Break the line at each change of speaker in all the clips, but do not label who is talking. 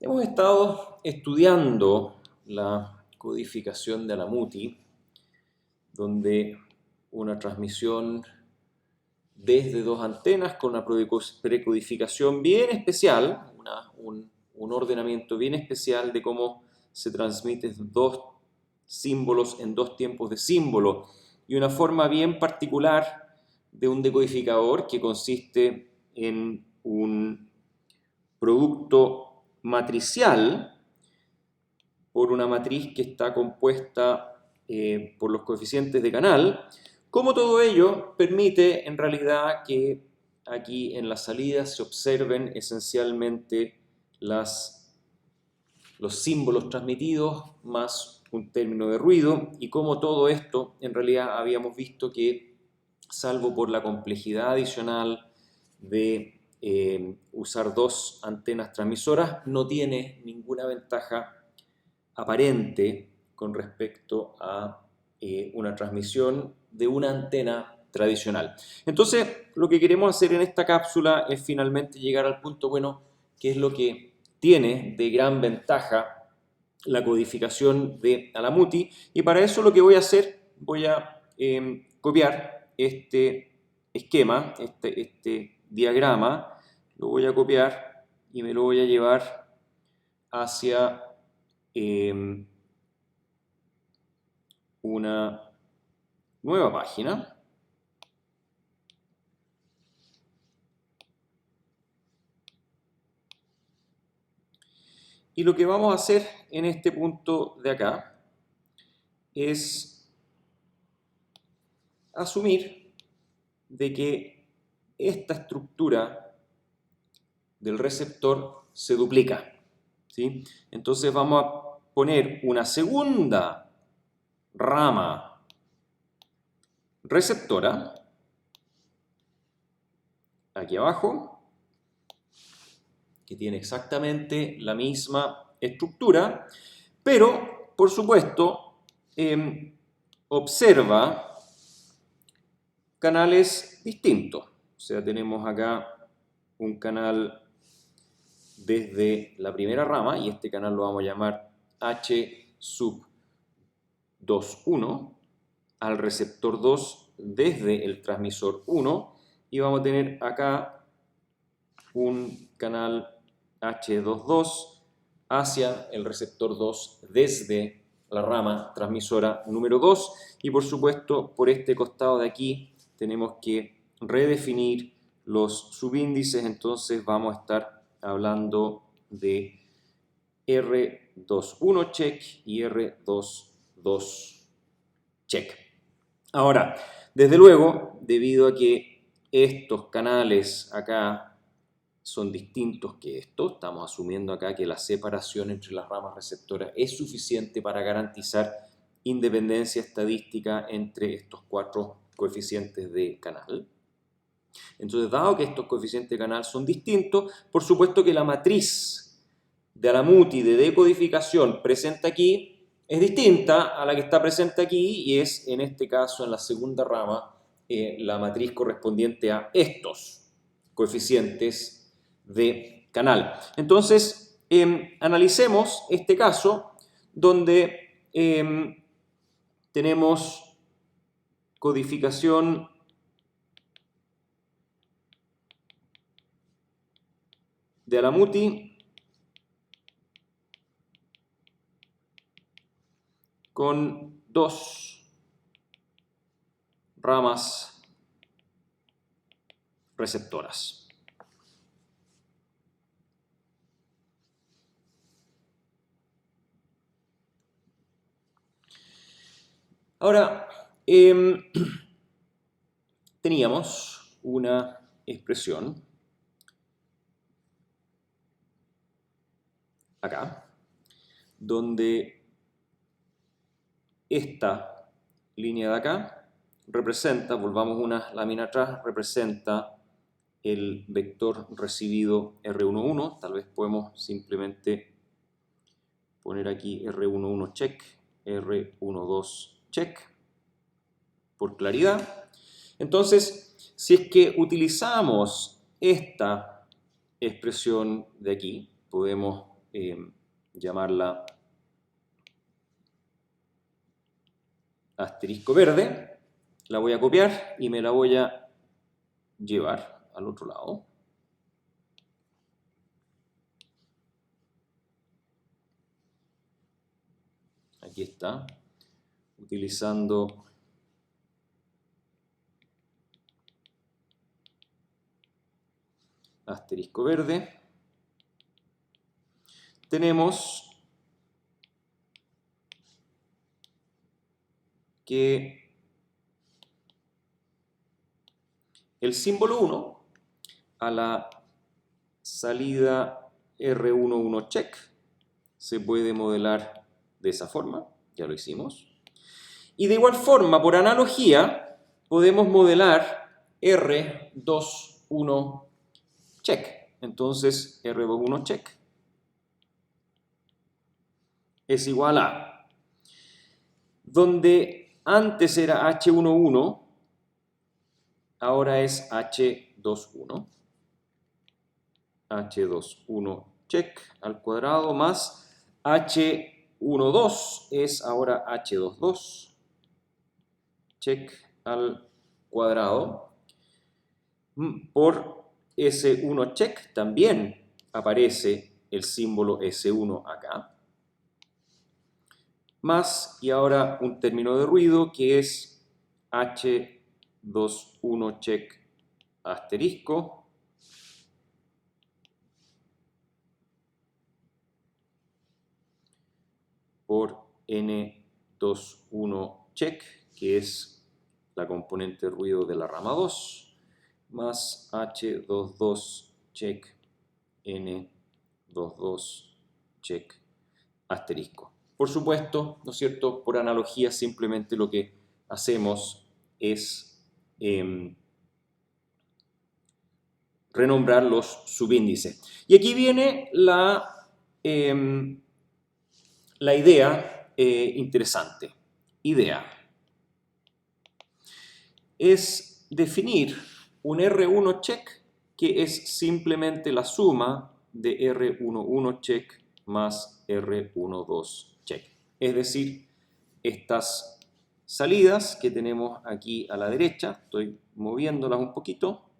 Hemos estado estudiando la codificación de Alamuti, donde una transmisión desde dos antenas con una precodificación bien especial, un ordenamiento bien especial de cómo se transmiten dos símbolos en dos tiempos de símbolo y una forma bien particular de un decodificador que consiste en un producto matricial por una matriz que está compuesta por los coeficientes de canal. Como todo ello permite en realidad que aquí en las salidas se observen esencialmente los símbolos transmitidos más un término de ruido, y como todo esto en realidad habíamos visto que salvo por la complejidad adicional de usar dos antenas transmisoras, no tiene ninguna ventaja aparente con respecto a una transmisión de una antena tradicional. Entonces, lo que queremos hacer en esta cápsula es finalmente llegar al punto, bueno, ¿qué es lo que tiene de gran ventaja la codificación de Alamuti? Y para eso lo que voy a hacer, voy a copiar este esquema, este diagrama, lo voy a copiar y me lo voy a llevar hacia una nueva página. Y lo que vamos a hacer en este punto de acá es asumir de que esta estructura del receptor se duplica, ¿sí? Entonces vamos a poner una segunda rama receptora aquí abajo, que tiene exactamente la misma estructura, pero por supuesto observa canales distintos. O sea, tenemos acá un canal desde la primera rama, y este canal lo vamos a llamar H sub 2.1, al receptor 2 desde el transmisor 1, y vamos a tener acá un canal H22 hacia el receptor 2 desde la rama transmisora número 2, y por supuesto por este costado de aquí tenemos que redefinir los subíndices. Entonces vamos a estar hablando de R21 check y R22 check. Ahora, desde luego, debido a que estos canales acá son distintos que estos, estamos asumiendo acá que la separación entre las ramas receptoras es suficiente para garantizar independencia estadística entre estos cuatro coeficientes de canal. Entonces, dado que estos coeficientes de canal son distintos, por supuesto que la matriz de Alamuti de decodificación presente aquí es distinta a la que está presente aquí, y es en este caso, en la segunda rama, la matriz correspondiente a estos coeficientes de canal. Entonces, analicemos este caso donde tenemos codificación de Alamuti con dos ramas receptoras. Ahora, teníamos una expresión acá, donde esta línea de acá representa, volvamos una lámina atrás, representa el vector recibido R11, tal vez podemos simplemente poner aquí R11 check, R12 check, por claridad. Entonces, si es que utilizamos esta expresión de aquí, podemos llamarla asterisco verde. La voy a copiar y me la voy a llevar al otro lado. Aquí está, utilizando asterisco verde. Tenemos que el símbolo 1 a la salida R11 check se puede modelar de esa forma, ya lo hicimos. Y de igual forma, por analogía, podemos modelar R21 check. Entonces, R21 check es igual a, donde antes era H11, ahora es H21. H21 check al cuadrado más H12 es ahora H22 check al cuadrado. Por S1 check también aparece el símbolo S1 acá. Más, y ahora un término de ruido que es H21 check asterisco por N21 check, que es la componente ruido de la rama 2, más H22 check N22 check asterisco. Por supuesto, ¿no es cierto? Por analogía, simplemente lo que hacemos es renombrar los subíndices. Y aquí viene la idea interesante. Idea es definir un R1 check que es simplemente la suma de R11 check más R12 check. Es decir, estas salidas que tenemos aquí a la derecha, estoy moviéndolas un poquito,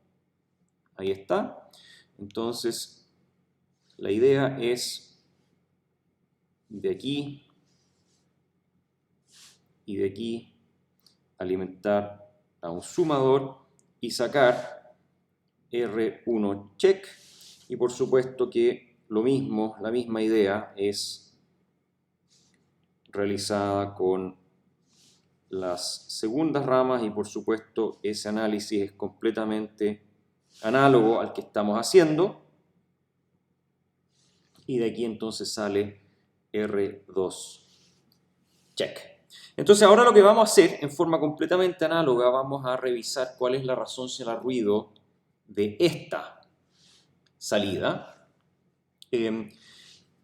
ahí está. Entonces, la idea es de aquí y de aquí alimentar a un sumador y sacar R1 check, y por supuesto que lo mismo, la misma idea es realizada con las segundas ramas, y por supuesto ese análisis es completamente análogo al que estamos haciendo, y de aquí entonces sale R2 check. Entonces ahora lo que vamos a hacer en forma completamente análoga, vamos a revisar cuál es la resonancia al ruido de esta salida.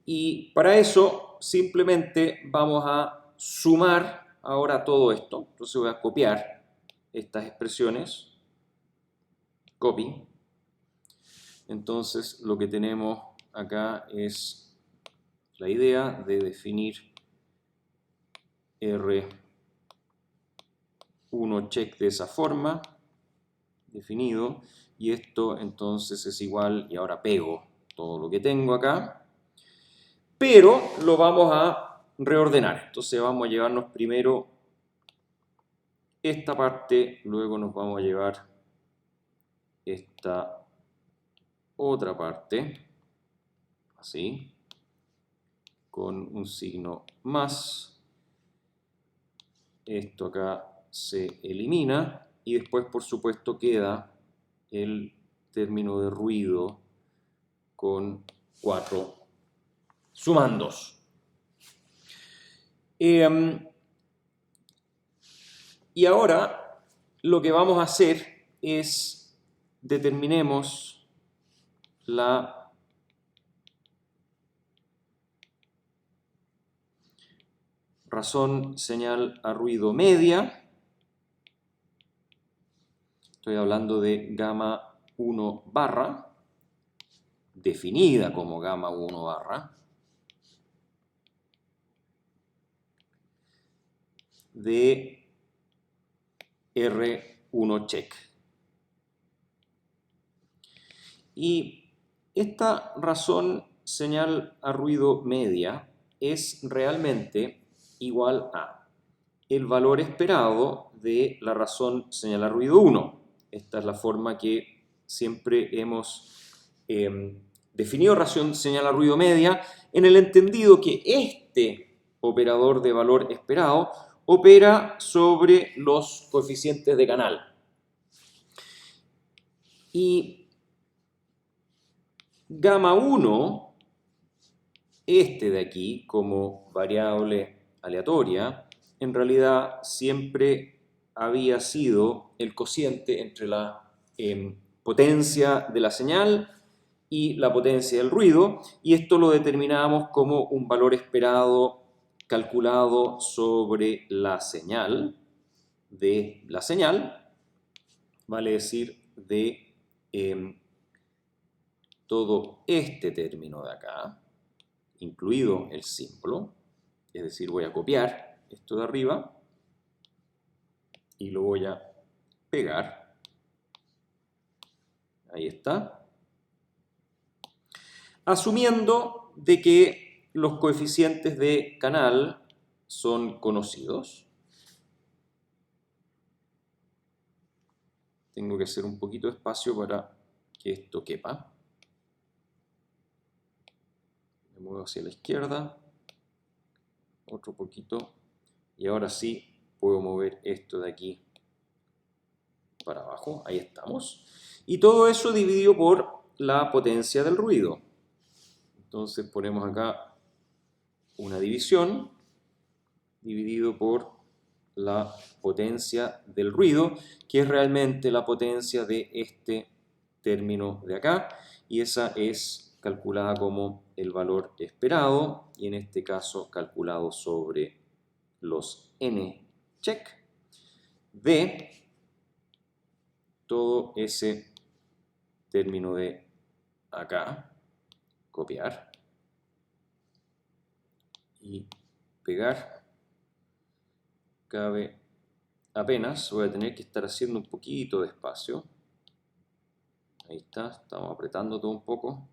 Y para eso simplemente vamos a sumar ahora todo esto. Entonces voy a copiar estas expresiones. Copy. Entonces lo que tenemos acá es la idea de definir R1 check de esa forma, definido, y esto entonces es igual, y ahora pego todo lo que tengo acá, pero lo vamos a reordenar. Entonces vamos a llevarnos primero esta parte, luego nos vamos a llevar esta otra parte, así, con un signo más. Esto acá se elimina y después, por supuesto, queda el término de ruido con 4 sumandos. Y ahora lo que vamos a hacer es determinemos la razón señal a ruido media. Estoy hablando de gamma 1 barra, definida como gamma 1 barra. de R1 check. Y esta razón señal a ruido media es realmente igual a el valor esperado de la razón señal a ruido 1. Esta es la forma que siempre hemos definido razón señal a ruido media, en el entendido que este operador de valor esperado opera sobre los coeficientes de canal. Y gamma 1, este de aquí, como variable aleatoria, en realidad siempre había sido el cociente entre la potencia de la señal y la potencia del ruido, y esto lo determinamos como un valor esperado calculado sobre la señal, vale decir, de todo este término de acá, incluido el símbolo, es decir, voy a copiar esto de arriba y lo voy a pegar. Ahí está. Asumiendo de que los coeficientes de canal son conocidos. Tengo que hacer un poquito de espacio para que esto quepa. Me muevo hacia la izquierda. Otro poquito. Y ahora sí puedo mover esto de aquí para abajo. Ahí estamos. Y todo eso dividido por la potencia del ruido. Entonces ponemos acá una división dividido por la potencia del ruido, que es realmente la potencia de este término de acá, y esa es calculada como el valor esperado, y en este caso calculado sobre los n check de todo ese término de acá. Copiar y pegar. Cabe apenas, voy a tener que estar haciendo un poquito de espacio. Ahí está, estamos apretando todo un poco.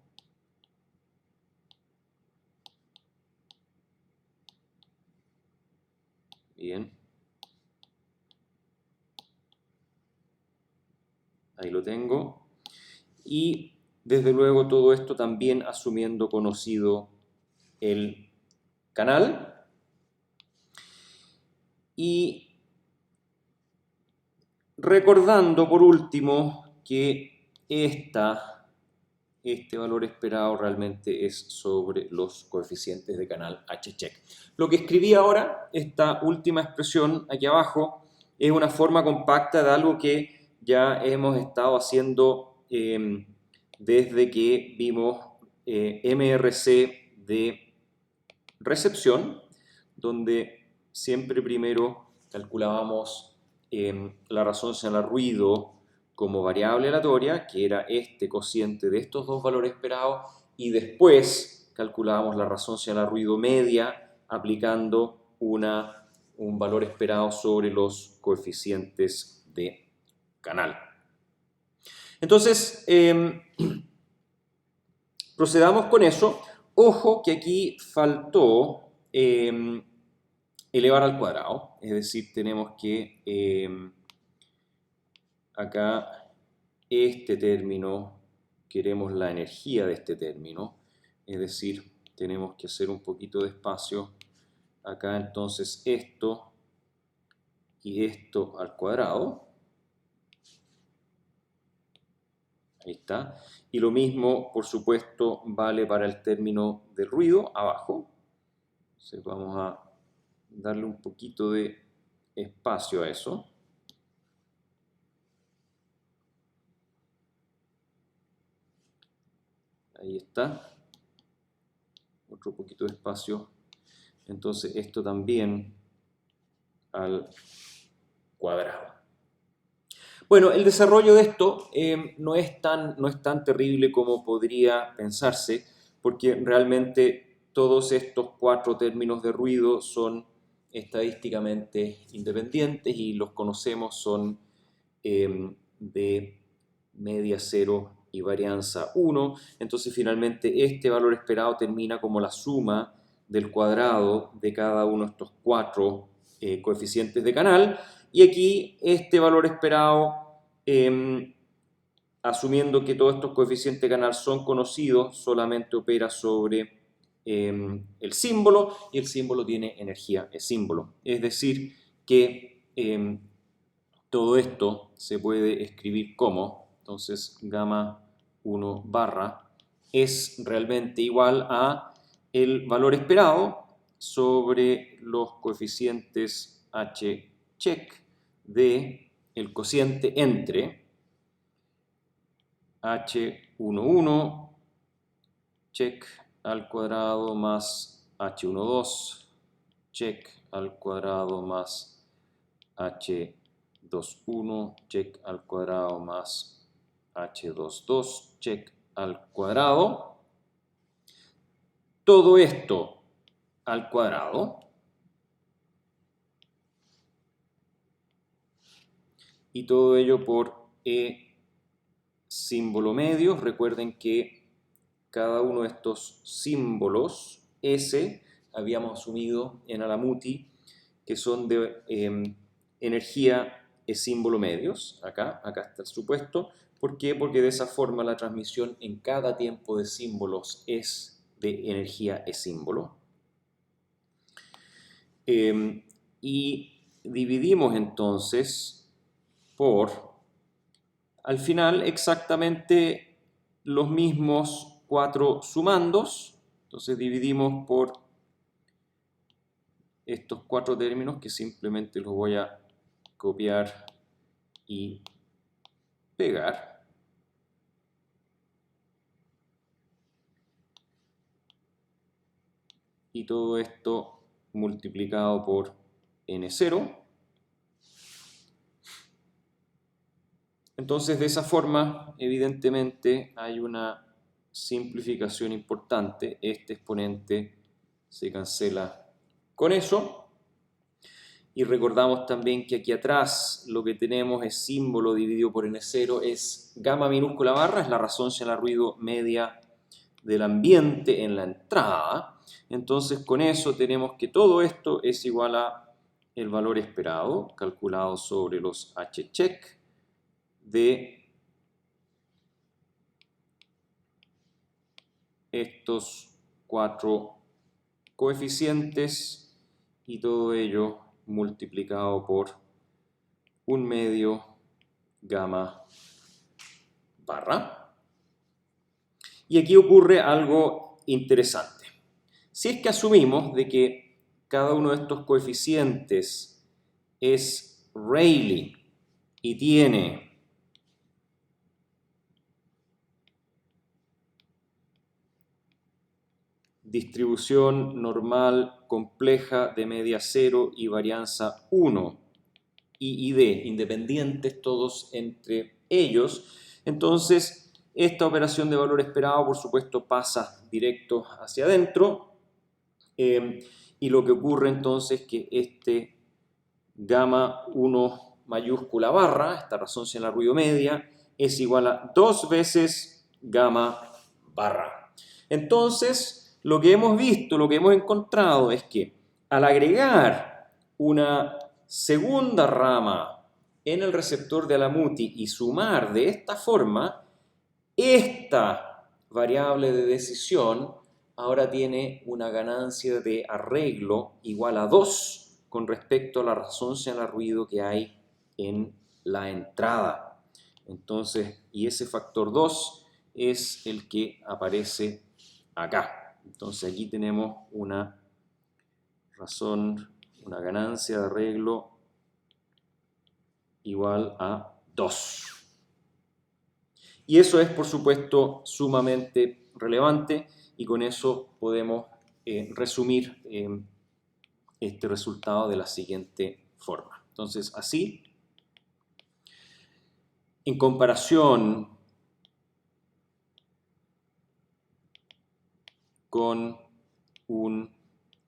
Bien. Ahí lo tengo. Y desde luego todo esto también asumiendo conocido el canal. Y recordando por último que este valor esperado realmente es sobre los coeficientes de canal H-check. Lo que escribí ahora, esta última expresión aquí abajo, es una forma compacta de algo que ya hemos estado haciendo desde que vimos MRC de recepción, donde siempre primero calculábamos la razón señal a ruido como variable aleatoria, que era este cociente de estos dos valores esperados, y después calculábamos la razón señal a ruido media aplicando un valor esperado sobre los coeficientes de canal. Entonces, procedamos con eso. Ojo que aquí faltó elevar al cuadrado, es decir, tenemos que acá este término, queremos la energía de este término, es decir, tenemos que hacer un poquito de espacio acá, entonces esto y esto al cuadrado. Ahí está. Y lo mismo, por supuesto, vale para el término de ruido abajo. Entonces vamos a darle un poquito de espacio a eso. Ahí está. Otro poquito de espacio. Entonces esto también al cuadrado. Bueno, el desarrollo de esto no es tan terrible como podría pensarse, porque realmente todos estos cuatro términos de ruido son estadísticamente independientes y los conocemos, son de media 0 y varianza 1. Entonces finalmente este valor esperado termina como la suma del cuadrado de cada uno de estos 4 coeficientes de canal. Y aquí este valor esperado, asumiendo que todos estos coeficientes de canal son conocidos, solamente opera sobre el símbolo, y el símbolo tiene energía de símbolo. Es decir, que todo esto se puede escribir como, entonces, gamma 1 barra es realmente igual a el valor esperado sobre los coeficientes h check de el cociente entre h11 check al cuadrado más h12 check al cuadrado más h21 check al cuadrado más h22 check al cuadrado. Todo esto al cuadrado y todo ello por E símbolo medio. Recuerden que cada uno de estos símbolos S habíamos asumido en Alamuti que son de energía E símbolo medios. Acá está el supuesto. ¿Por qué? Porque de esa forma la transmisión en cada tiempo de símbolos es de energía E símbolo. Y dividimos entonces por, al final, exactamente los mismos 4 sumandos. Entonces dividimos por estos 4 términos, que simplemente los voy a copiar y pegar. Y todo esto multiplicado por n0. Entonces, de esa forma, evidentemente, hay una simplificación importante. Este exponente se cancela con eso. Y recordamos también que aquí atrás lo que tenemos es símbolo dividido por n0, es gamma minúscula barra, es la resonancia en el ruido media del ambiente en la entrada. Entonces, con eso tenemos que todo esto es igual a el valor esperado, calculado sobre los h-check de estos 4 coeficientes, y todo ello multiplicado por 1/2 gamma barra. Y aquí ocurre algo interesante. Si es que asumimos de que cada uno de estos coeficientes es Rayleigh y tiene distribución normal compleja de media 0 y varianza 1, I y D, independientes todos entre ellos, entonces esta operación de valor esperado, por supuesto, pasa directo hacia adentro, y lo que ocurre entonces es que este gamma 1 mayúscula barra, esta resonancia en la ruido media, es igual a 2 veces gamma barra. Entonces, lo que hemos visto, lo que hemos encontrado es que al agregar una segunda rama en el receptor de Alamuti y sumar de esta forma, esta variable de decisión ahora tiene una ganancia de arreglo igual a 2 con respecto a la resonancia en el ruido que hay en la entrada. Entonces, y ese factor 2 es el que aparece acá. Entonces aquí tenemos una razón, una ganancia de arreglo igual a 2. Y eso es, por supuesto, sumamente relevante, y con eso podemos resumir este resultado de la siguiente forma. Entonces, así, en comparación con un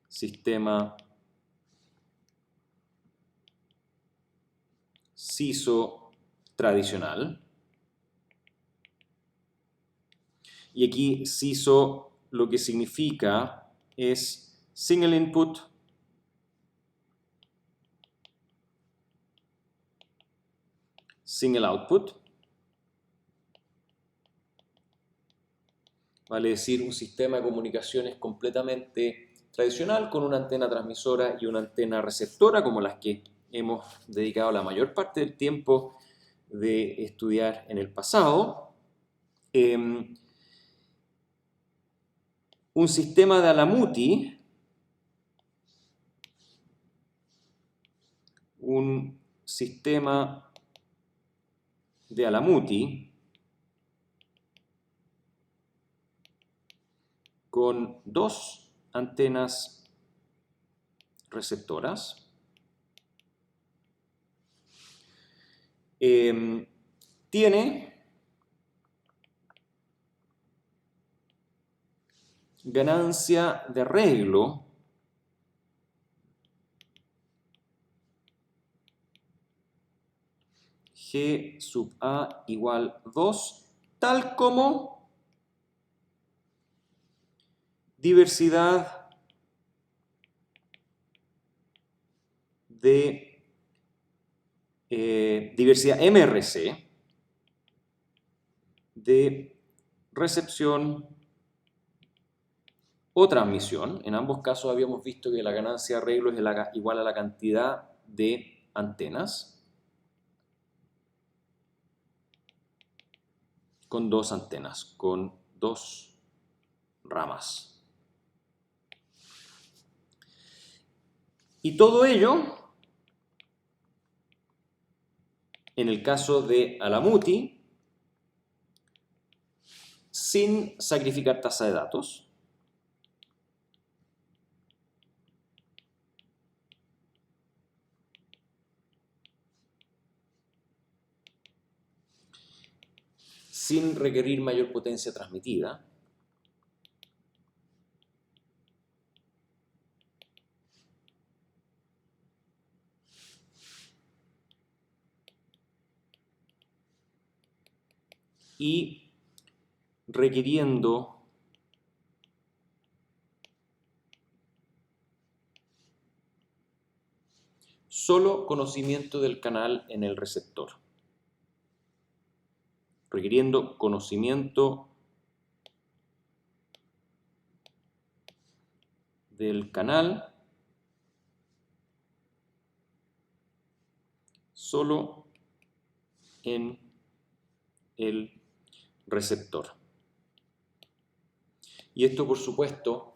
sistema SISO tradicional. Y aquí SISO lo que significa es Single Input, Single Output. Vale decir, un sistema de comunicaciones completamente tradicional con una antena transmisora y una antena receptora, como las que hemos dedicado la mayor parte del tiempo de estudiar en el pasado. Un sistema de Alamuti, un sistema de Alamuti con dos antenas receptoras tiene ganancia de arreglo G sub A igual 2, tal como diversidad de diversidad MRC de recepción o transmisión. En ambos casos habíamos visto que la ganancia de arreglo es igual a la cantidad de antenas con dos antenas, con dos ramas. Y todo ello, en el caso de Alamuti, sin sacrificar tasa de datos. Sin requerir mayor potencia transmitida. Y requiriendo solo conocimiento del canal en el receptor. Requiriendo conocimiento del canal solo en el receptor. Y esto, por supuesto,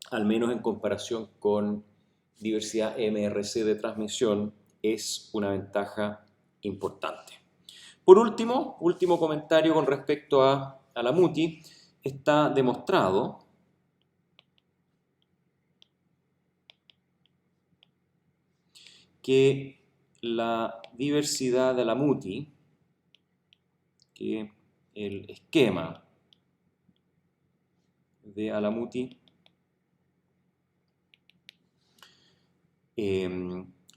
al menos en comparación con diversidad MRC de transmisión, es una ventaja importante. Por último comentario con respecto a Alamuti, está demostrado que la diversidad de Alamuti, que el esquema de Alamuti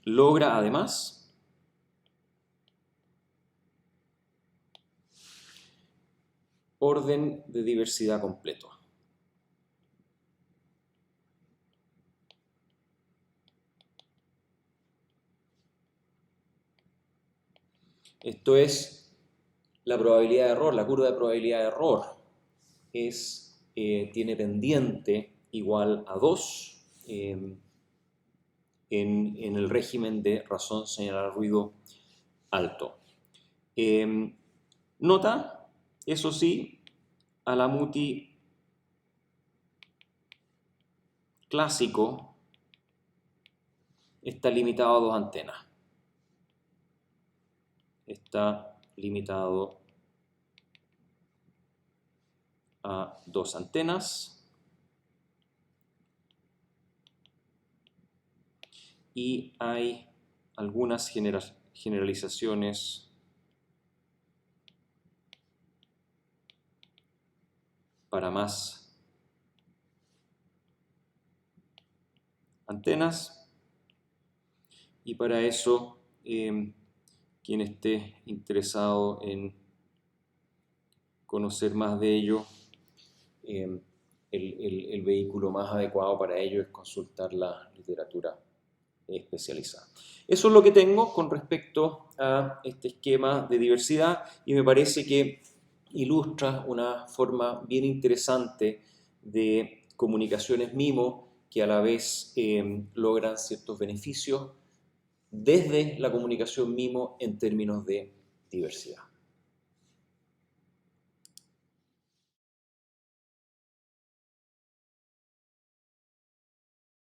logra además orden de diversidad completo. Esto es la probabilidad de error, la curva de probabilidad de error tiene pendiente igual a 2 en el régimen de razón señalar ruido alto. Nota, eso sí, Alamuti clásico está limitado a dos antenas. Está limitado a dos antenas y hay algunas generalizaciones para más antenas y para eso quien esté interesado en conocer más de ello, el vehículo más adecuado para ello es consultar la literatura especializada. Eso es lo que tengo con respecto a este esquema de diversidad y me parece que ilustra una forma bien interesante de comunicaciones MIMO que a la vez logran ciertos beneficios desde la comunicación MIMO en términos de diversidad.